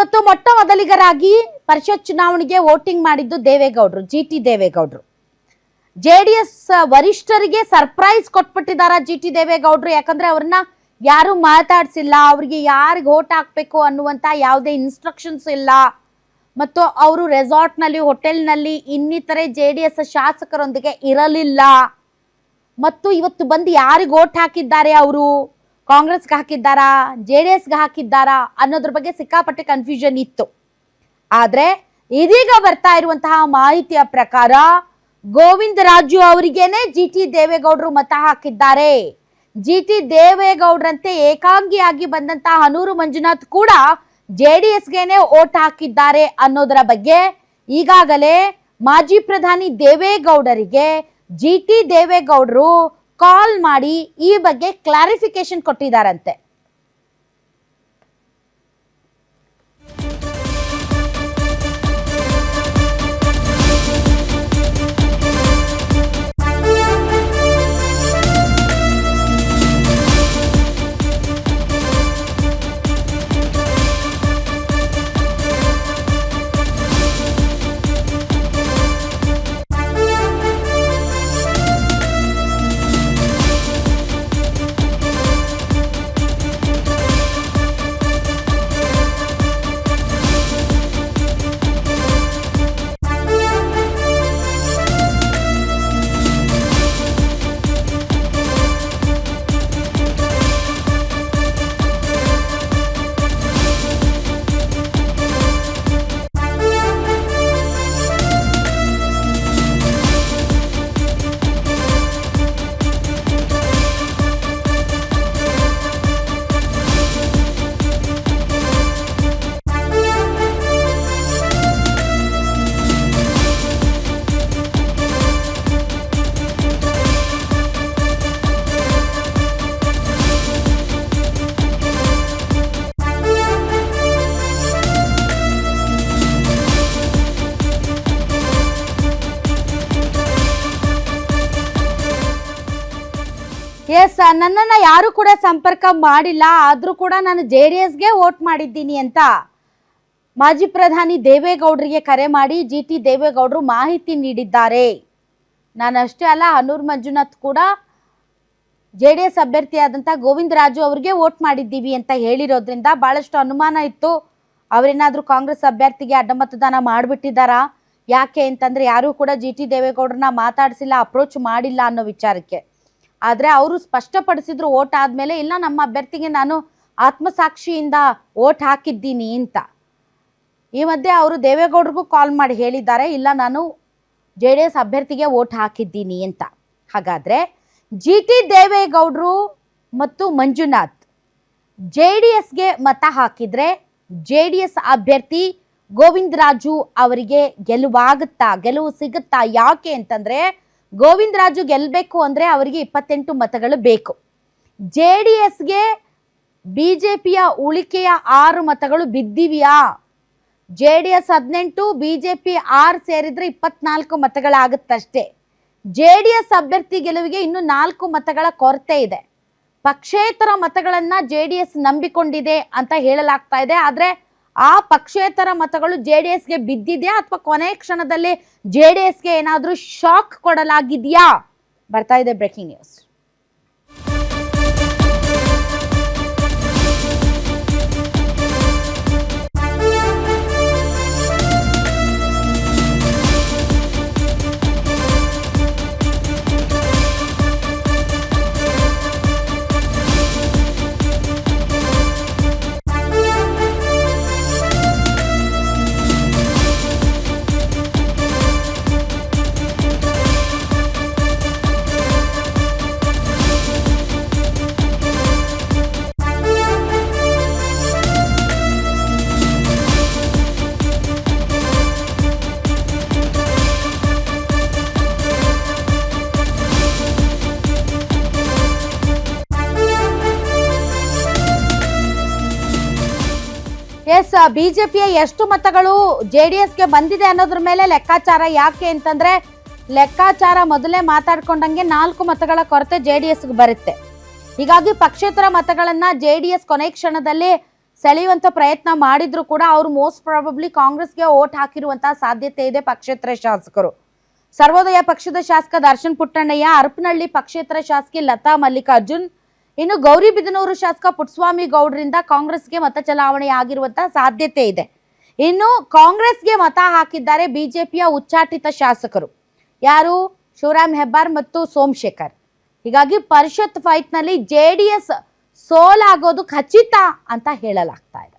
ಇವತ್ತು ಮೊಟ್ಟ ಮೊದಲಿಗರಾಗಿ ಪರಿಷತ್ ಚುನಾವಣೆಗೆ ವೋಟಿಂಗ್ ಮಾಡಿದ್ದು ದೇವೇಗೌಡರು, ಜಿಟಿ ದೇವೇಗೌಡರು. ಜೆಡಿಎಸ್ ವರಿಷ್ಠರಿಗೆ ಸರ್ಪ್ರೈಸ್ ಕೊಟ್ಬಿಟ್ಟಿದ್ದಾರೆ ಜಿಟಿ ದೇವೇಗೌಡರು. ಯಾಕಂದ್ರೆ ಅವ್ರನ್ನ ಯಾರು ಮಾತಾಡ್ಸಿಲ್ಲ, ಅವ್ರಿಗೆ ಯಾರಿಗೆ ವೋಟ್ ಹಾಕ್ಬೇಕು ಅನ್ನುವಂತ ಯಾವುದೇ ಇನ್ಸ್ಟ್ರಕ್ಷನ್ಸ್ ಇಲ್ಲ. ಮತ್ತು ಅವರು ರೆಸಾರ್ಟ್ನಲ್ಲಿ, ಹೋಟೆಲ್ನಲ್ಲಿ ಇನ್ನಿತರೆ ಜೆಡಿಎಸ್ ಶಾಸಕರೊಂದಿಗೆ ಇರಲಿಲ್ಲ. ಮತ್ತು ಇವತ್ತು ಬಂದು ಯಾರಿಗೆ ವೋಟ್ ಹಾಕಿದ್ದಾರೆ, ಅವರು ಕಾಂಗ್ರೆಸ್ಗೆ ಹಾಕಿದ್ದಾರಾ, ಜೆಡಿಎಸ್ಗೆ ಹಾಕಿದ್ದಾರಾ ಅನ್ನೋದ್ರ ಬಗ್ಗೆ ಸಿಕ್ಕಾಪಟ್ಟೆ ಕನ್ಫ್ಯೂಷನ್ ಇತ್ತು. ಆದ್ರೆ ಇದೀಗ ಬರ್ತಾ ಇರುವಂತಹ ಮಾಹಿತಿಯ ಪ್ರಕಾರ ಗೋವಿಂದರಾಜು ಅವರಿಗೇನೆ ಜಿಟಿ ದೇವೇಗೌಡರು ಮತ ಹಾಕಿದ್ದಾರೆ. ಜಿಟಿ ದೇವೇಗೌಡರಂತೆ ಏಕಾಂಗಿಯಾಗಿ ಬಂದಂತಹ ಹನೂರು ಮಂಜುನಾಥ್ ಕೂಡ ಜೆಡಿಎಸ್ಗೆನೆ ವೋಟ್ ಹಾಕಿದ್ದಾರೆ ಅನ್ನೋದರ ಬಗ್ಗೆ ಈಗಾಗಲೇ ಮಾಜಿ ಪ್ರಧಾನಿ ದೇವೇಗೌಡರಿಗೆ ಜಿಟಿ ದೇವೇಗೌಡರು ಕಾಲ್ ಮಾಡಿ ಈ ಬಗ್ಗೆ ಕ್ಲಾರಿಫಿಕೇಶನ್ ಕೊಟ್ಟಿದ್ದಾರಂತೆ. ಎಸ್, ನನ್ನನ್ನು ಯಾರು ಕೂಡ ಸಂಪರ್ಕ ಮಾಡಿಲ್ಲ, ಆದರೂ ಕೂಡ ನಾನು ಜೆಡಿಎಸ್ಗೆ ವೋಟ್ ಮಾಡಿದ್ದೀನಿ ಅಂತ ಮಾಜಿ ಪ್ರಧಾನಿ ದೇವೇಗೌಡರಿಗೆ ಕರೆ ಮಾಡಿ ಜಿಟಿ ದೇವೇಗೌಡರು ಮಾಹಿತಿ ನೀಡಿದ್ದಾರೆ. ನಾನಷ್ಟೇ ಅಲ್ಲ, ಹನೂರು ಮಂಜುನಾಥ್ ಕೂಡ ಜೆಡಿಎಸ್ ಅಭ್ಯರ್ಥಿಯಾದಂಥ ಗೋವಿಂದರಾಜು ಅವರಿಗೆ ವೋಟ್ ಮಾಡಿದ್ದೀವಿ ಅಂತ ಹೇಳಿರೋದ್ರಿಂದ ಬಹಳಷ್ಟು ಅನುಮಾನ ಇತ್ತು. ಅವರೇನಾದರೂ ಕಾಂಗ್ರೆಸ್ ಅಭ್ಯರ್ಥಿಗೆ ಅಡ್ಡಮತದಾನ ಮಾಡಿಬಿಟ್ಟಿದ್ದಾರಾ, ಯಾಕೆ ಅಂತಂದರೆ ಯಾರೂ ಕೂಡ ಜಿಟಿ ದೇವೇಗೌಡರನ್ನ ಮಾತಾಡಿಸಿಲ್ಲ, ಅಪ್ರೋಚ್ ಮಾಡಿಲ್ಲ ಅನ್ನೋ ವಿಚಾರಕ್ಕೆ. ಆದರೆ ಅವರು ಸ್ಪಷ್ಟಪಡಿಸಿದ್ರು ವೋಟ್ ಆದಮೇಲೆ, ಇಲ್ಲ ನಮ್ಮ ಅಭ್ಯರ್ಥಿಗೆ ನಾನು ಆತ್ಮಸಾಕ್ಷಿಯಿಂದ ವೋಟ್ ಹಾಕಿದ್ದೀನಿ ಅಂತ. ಈ ಮಧ್ಯೆ ಅವರು ದೇವೇಗೌಡರಿಗೂ ಕಾಲ್ ಮಾಡಿ ಹೇಳಿದ್ದಾರೆ, ಇಲ್ಲ ನಾನು ಜೆಡಿಎಸ್ ಅಭ್ಯರ್ಥಿಗೆ ವೋಟ್ ಹಾಕಿದ್ದೀನಿ ಅಂತ. ಹಾಗಾದರೆ ಜಿಟಿ ದೇವೇಗೌಡರು ಮತ್ತು ಮಂಜುನಾಥ್ ಜೆಡಿಎಸ್ಗೆ ಮತ ಹಾಕಿದರೆ ಜೆಡಿಎಸ್ ಅಭ್ಯರ್ಥಿ ಗೋವಿಂದರಾಜು ಅವರಿಗೆ ಗೆಲುವು ಸಿಗುತ್ತಾ? ಯಾಕೆ ಅಂತಂದರೆ ಗೋವಿಂದರಾಜು ಗೆಲ್ಲಬೇಕು ಅಂದರೆ ಅವರಿಗೆ 28 ಮತಗಳು ಬೇಕು. ಜೆಡಿಎಸ್ಗೆ ಬಿಜೆಪಿಯ ಉಳಿಕೆಯ 6 ಮತಗಳು ಬಿದ್ದಿವೆಯಾ? ಜೆಡಿಎಸ್ 18, ಬಿಜೆಪಿ 6 ಸೇರಿದ್ರೆ 24 ಮತಗಳಾಗುತ್ತಷ್ಟೇ. ಜೆಡಿಎಸ್ ಅಭ್ಯರ್ಥಿ ಗೆಲುವಿಗೆ ಇನ್ನು 4 ಮತಗಳ ಕೊರತೆ ಇದೆ. ಪಕ್ಷೇತರ ಮತಗಳನ್ನು ಜೆಡಿಎಸ್ ನಂಬಿಕೊಂಡಿದೆ ಅಂತ ಹೇಳಲಾಗ್ತಾ ಇದೆ. ಆದರೆ ಆ ಪಕ್ಷೇತರ ಮತಗಳು ಜೆಡಿಎಸ್ಗೆ ಬಿದ್ದಿದೆಯಾ ಅಥವಾ ಕೊನೆ ಕ್ಷಣದಲ್ಲಿ ಜೆಡಿಎಸ್ಗೆ ಏನಾದರೂ ಶಾಕ್ ಕೊಡಲಾಗಿದೆಯಾ? ಬರ್ತಾ ಇದೆ ಬ್ರೇಕಿಂಗ್ ನ್ಯೂಸ್. ಎಸ್, ಬಿಜೆಪಿಯ ಎಷ್ಟು ಮತಗಳು ಜೆಡಿಎಸ್ಗೆ ಬಂದಿದೆ ಅನ್ನೋದ್ರ ಮೇಲೆ ಲೆಕ್ಕಾಚಾರ. ಯಾಕೆ ಅಂತಂದ್ರೆ ಲೆಕ್ಕಾಚಾರ ಮೊದಲೇ ಮಾತಾಡ್ಕೊಂಡಂಗೆ 4 ಮತಗಳ ಕೊರತೆ ಜೆಡಿಎಸ್ಗೆ ಬರುತ್ತೆ. ಹೀಗಾಗಿ ಪಕ್ಷೇತರ ಮತಗಳನ್ನ ಜೆಡಿಎಸ್ ಕೊನೆ ಕ್ಷಣದಲ್ಲಿ ಸೆಳೆಯುವಂತ ಪ್ರಯತ್ನ ಮಾಡಿದ್ರು ಕೂಡ ಅವರು ಮೋಸ್ಟ್ ಪ್ರಾಬಬ್ಲಿ ಕಾಂಗ್ರೆಸ್ಗೆ ಓಟ್ ಹಾಕಿರುವಂತಹ ಸಾಧ್ಯತೆ ಇದೆ. ಪಕ್ಷೇತರ ಶಾಸಕರು ಸರ್ವೋದಯ ಪಕ್ಷದ ಶಾಸಕ ದರ್ಶನ್ ಪುಟ್ಟಣ್ಣಯ್ಯ, ಹರಪನಹಳ್ಳಿ ಪಕ್ಷೇತರ ಶಾಸಕಿ ಲತಾ ಮಲ್ಲಿಕಾರ್ಜುನ್, ಇನ್ನು ಗೌರಿಬಿದನೂರು ಶಾಸಕ ಪುಟ್ಟಸ್ವಾಮಿ ಗೌಡರಿಂದ ಕಾಂಗ್ರೆಸ್ಗೆ ಮತ ಚಲಾವಣೆ ಆಗಿರುವಂತಹ ಸಾಧ್ಯತೆ ಇದೆ. ಇನ್ನು ಕಾಂಗ್ರೆಸ್ಗೆ ಮತ ಹಾಕಿದ್ದಾರೆ ಬಿಜೆಪಿಯ ಉಚ್ಚಾಟಿತ ಶಾಸಕರು ಯಾರು, ಶಿವರಾಮ್ ಹೆಬ್ಬಾರ್ ಮತ್ತು ಸೋಮಶೇಖರ್. ಹೀಗಾಗಿ ಪರಿಷತ್ ಫೈಟ್ನಲ್ಲಿ JDS ಸೋಲಾಗೋದು ಖಚಿತ ಅಂತ ಹೇಳಲಾಗ್ತಾ ಇದೆ.